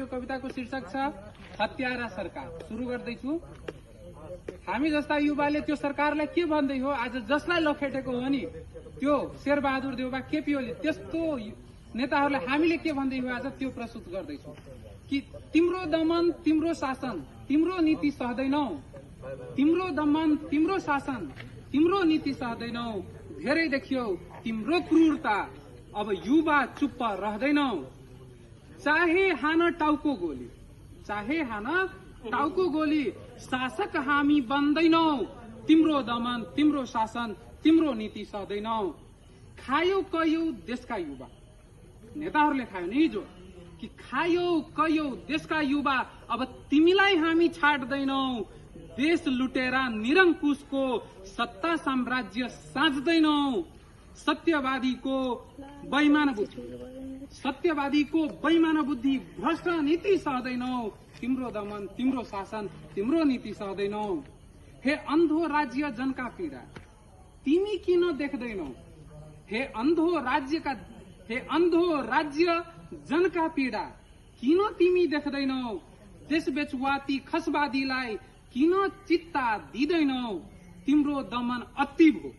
कविताको शीर्षक छ हत्यारा सरकार। सुरु गर्दैछु। हामी जस्ता युवाले त्यो सरकारलाई के भन्दै हो, आज जसलाई लखेटेको हो नि त्यो शेरबहादुर देउबा केपी ओली त्यस्तो नेताहरूलाई हामीले के भन्दै हो आज त्यो प्रस्तुत गर्दैछु कि तिम्रो दमन तिम्रो शासन तिम्रो नीति सहदैनौ, तिम्रो दमन तिम्रो शासन तिम्रो नीति सहदैनौ, धेरै देखियो तिम्रो क्रूरता, अब युवा चुप्प रहदैनौ। चाहे हान टाउको गोली, चाहे हान टाउको गोली, शासक हामी बन्दैनौ, तिम्रो दमन तिम्रो शासन तिम्रो नीति सहदैनौ। खायो कयौ देशका युवा, नेताहरूले खायो नि हिजो कि खायो कयौ देशका युवा, अब तिमीलाई हामी छाड्दैनौ, देश लुटेरा निरंकुशको सत्ता साम्राज्य साँच्दैनौ। सत्यवादीको बैमान बुद्धि, सत्यवादीको बैमान बुद्धि भ्रष्ट नीति सहदैनौ, तिम्रो दमन तिम्रो शासन तिम्रो नीति सहदैनौ। हे अन्धो राज्य जनका पीडा तिमी किन देख्दैनौ, हे अन्धो राज्य जनका पीडा किन तिमी देख्दैनौ, देश बेचुवाती खसवादीलाई किन चित्ता दिँदैनौ। तिम्रो दमन अति भो,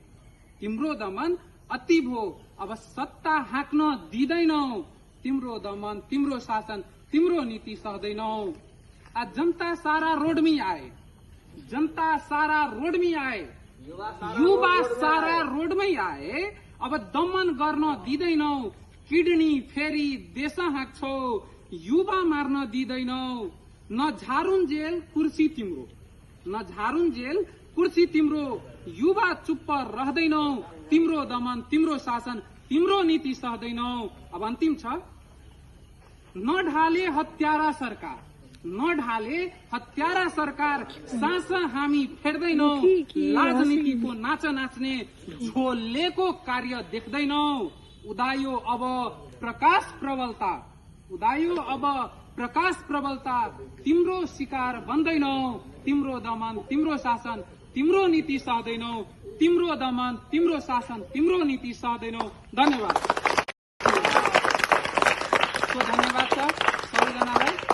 तिम्रो दमन अति भो, अब सत्ता हाँक्न दिँदैनौ, तिम्रो दमन तिम्रो शासन तिम्रो नीति सहदैनौ। आज जनता सारा रोडमी आए, जनता सारा रोडमी आए, युवा सारा रोडमै आए, अब दमन गर्न दिँदैनौ, किडनी फेरि देश हाँक्छौ, युवा मार्न दिँदैनौ। न झारुन जेल कुर्सी तिम्रो, न झारुन जेल कुर्सी तिम्रो, युवा चुप्प रहदैनौ, तिम्रो दमन तिम्रो शासन तिम्रो नीति सहदैनौ। अब अन्तिम छ, न ढाले हत्यारा सरकार, न ढाले हत्यारा सरकार, सास हामी फेर्दैनौ, राजनीतिको नाच नाच्ने झोलेको कार्य देख्दैनौ। उदायो अब प्रकाश प्रबलता, उदायो अब प्रकाश प्रबलता, तिम्रो शिकार बन्दैनौ, तिम्रो दमन तिम्रो शासन तिम्रो नीति सहदैनौ, तिम्रो दमन तिम्रो शासन तिम्रो नीति सहदैनौ। धन्यवाद। धन्यवाद छ सबैजनालाई।